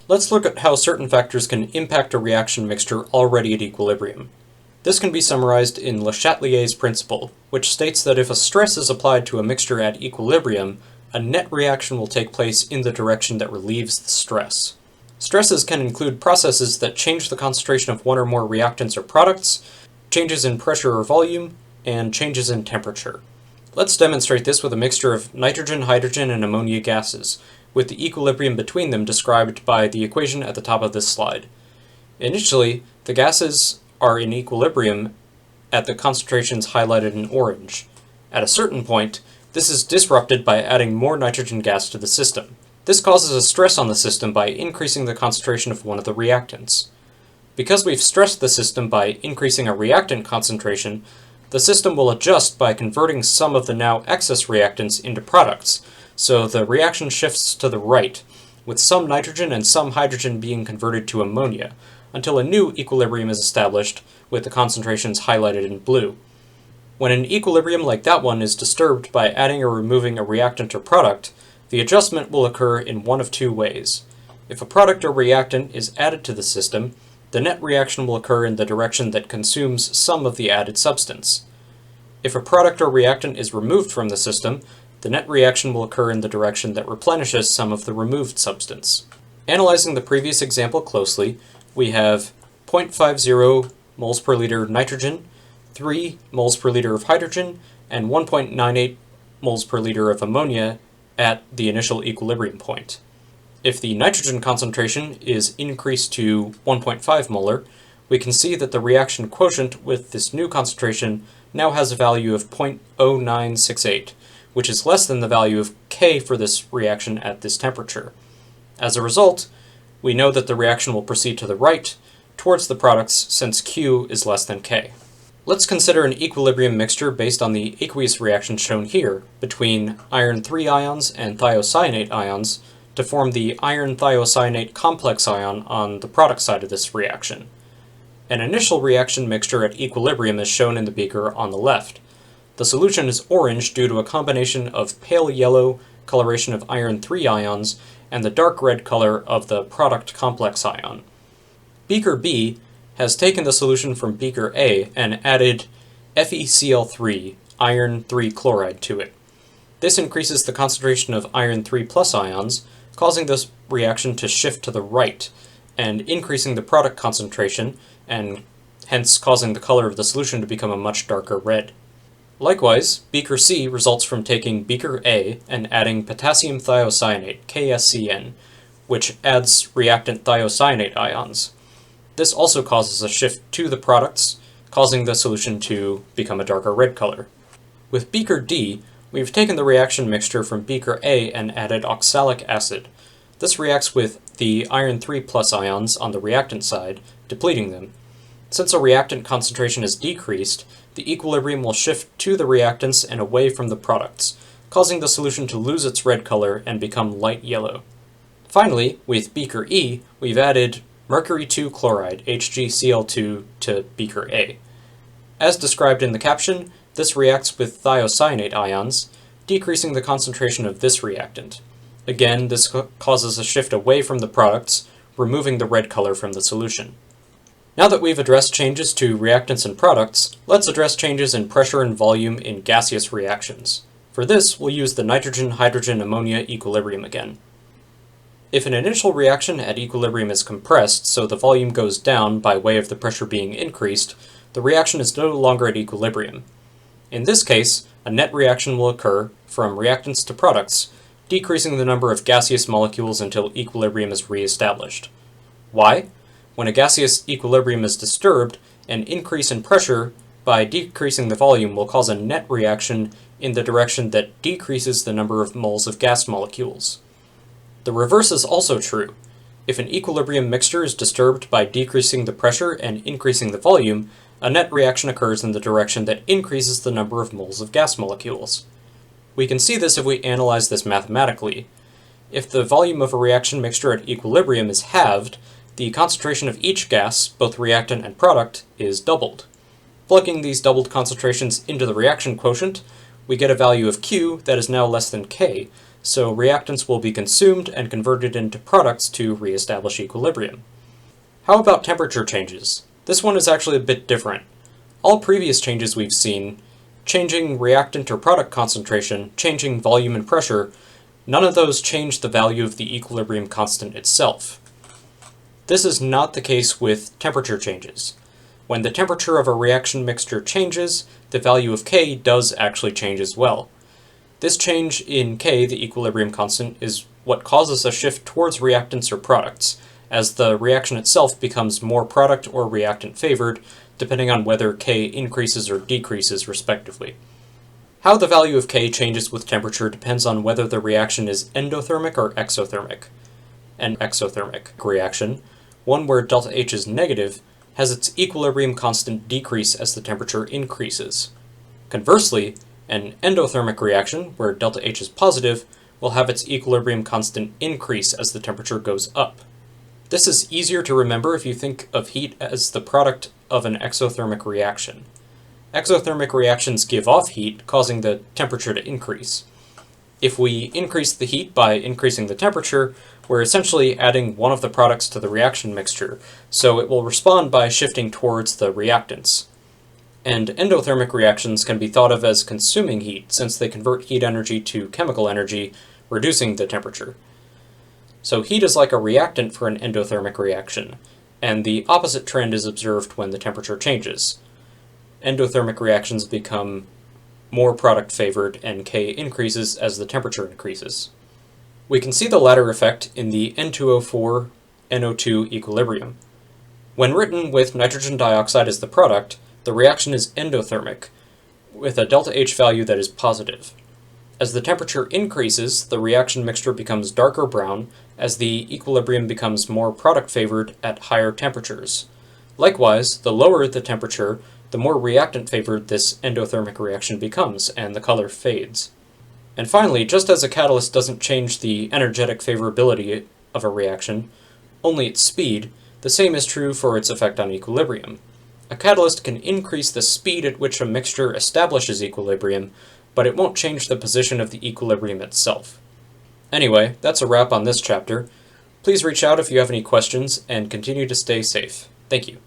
Let's look at how certain factors can impact a reaction mixture already at equilibrium. This can be summarized in Le Chatelier's principle, which states that if a stress is applied to a mixture at equilibrium, a net reaction will take place in the direction that relieves the stress. Stresses can include processes that change the concentration of one or more reactants or products, changes in pressure or volume, and changes in temperature. Let's demonstrate this with a mixture of nitrogen, hydrogen, and ammonia gases, with the equilibrium between them described by the equation at the top of this slide. Initially, the gases are in equilibrium at the concentrations highlighted in orange. At a certain point, this is disrupted by adding more nitrogen gas to the system. This causes a stress on the system by increasing the concentration of one of the reactants. Because we've stressed the system by increasing a reactant concentration, the system will adjust by converting some of the now excess reactants into products, so the reaction shifts to the right, with some nitrogen and some hydrogen being converted to ammonia, until a new equilibrium is established with the concentrations highlighted in blue. When an equilibrium like that one is disturbed by adding or removing a reactant or product, the adjustment will occur in one of two ways. If a product or reactant is added to the system, the net reaction will occur in the direction that consumes some of the added substance. If a product or reactant is removed from the system, the net reaction will occur in the direction that replenishes some of the removed substance. Analyzing the previous example closely, we have 0.50 moles per liter nitrogen, 3 moles per liter of hydrogen, and 1.98 moles per liter of ammonia at the initial equilibrium point. If the nitrogen concentration is increased to 1.5 molar, we can see that the reaction quotient with this new concentration now has a value of 0.0968, which is less than the value of K for this reaction at this temperature. As a result, we know that the reaction will proceed to the right, towards the products, since Q is less than K. Let's consider an equilibrium mixture based on the aqueous reaction shown here between iron 3 ions and thiocyanate ions to form the iron thiocyanate complex ion on the product side of this reaction. An initial reaction mixture at equilibrium is shown in the beaker on the left. The solution is orange due to a combination of pale yellow coloration of iron 3 ions and the dark red color of the product complex ion. Beaker B has taken the solution from beaker A and added FeCl3, iron 3 chloride, to it. This increases the concentration of iron 3 plus ions, causing this reaction to shift to the right, and increasing the product concentration, and hence causing the color of the solution to become a much darker red. Likewise, beaker C results from taking beaker A and adding potassium thiocyanate, KSCN, which adds reactant thiocyanate ions. This also causes a shift to the products, causing the solution to become a darker red color. With beaker D, we've taken the reaction mixture from beaker A and added oxalic acid. This reacts with the iron 3 plus ions on the reactant side, depleting them. Since a reactant concentration is decreased, the equilibrium will shift to the reactants and away from the products, causing the solution to lose its red color and become light yellow. Finally, with beaker E, we've added mercury 2 chloride, HgCl2, to beaker A. As described in the caption, this reacts with thiocyanate ions, decreasing the concentration of this reactant. Again, this causes a shift away from the products, removing the red color from the solution. Now that we've addressed changes to reactants and products, let's address changes in pressure and volume in gaseous reactions. For this, we'll use the nitrogen-hydrogen-ammonia equilibrium again. If an initial reaction at equilibrium is compressed, so the volume goes down by way of the pressure being increased, the reaction is no longer at equilibrium. In this case, a net reaction will occur from reactants to products, decreasing the number of gaseous molecules until equilibrium is re-established. Why? When a gaseous equilibrium is disturbed, an increase in pressure by decreasing the volume will cause a net reaction in the direction that decreases the number of moles of gas molecules. The reverse is also true. If an equilibrium mixture is disturbed by decreasing the pressure and increasing the volume, a net reaction occurs in the direction that increases the number of moles of gas molecules. We can see this if we analyze this mathematically. If the volume of a reaction mixture at equilibrium is halved, the concentration of each gas, both reactant and product, is doubled. Plugging these doubled concentrations into the reaction quotient, we get a value of Q that is now less than K, so reactants will be consumed and converted into products to re-establish equilibrium. How about temperature changes? This one is actually a bit different. All previous changes we've seen, changing reactant or product concentration, changing volume and pressure, none of those change the value of the equilibrium constant itself. This is not the case with temperature changes. When the temperature of a reaction mixture changes, the value of K does actually change as well. This change in K, the equilibrium constant, is what causes a shift towards reactants or products, as the reaction itself becomes more product or reactant favored, depending on whether K increases or decreases respectively. How the value of K changes with temperature depends on whether the reaction is endothermic or exothermic. An exothermic reaction, one where delta H is negative, has its equilibrium constant decrease as the temperature increases. Conversely, an endothermic reaction, where delta H is positive, will have its equilibrium constant increase as the temperature goes up. This is easier to remember if you think of heat as the product of an exothermic reaction. Exothermic reactions give off heat, causing the temperature to increase. If we increase the heat by increasing the temperature, we're essentially adding one of the products to the reaction mixture, so it will respond by shifting towards the reactants. And endothermic reactions can be thought of as consuming heat, since they convert heat energy to chemical energy, reducing the temperature. So heat is like a reactant for an endothermic reaction, and the opposite trend is observed when the temperature changes. Endothermic reactions become more product favored and K increases as the temperature increases. We can see the latter effect in the N2O4-NO2 equilibrium. When written with nitrogen dioxide as the product, the reaction is endothermic, with a delta H value that is positive. As the temperature increases, the reaction mixture becomes darker brown, as the equilibrium becomes more product favored at higher temperatures. Likewise, the lower the temperature, the more reactant favored this endothermic reaction becomes, and the color fades. And finally, just as a catalyst doesn't change the energetic favorability of a reaction, only its speed, the same is true for its effect on equilibrium. A catalyst can increase the speed at which a mixture establishes equilibrium, but it won't change the position of the equilibrium itself. Anyway, that's a wrap on this chapter. Please reach out if you have any questions, and continue to stay safe. Thank you.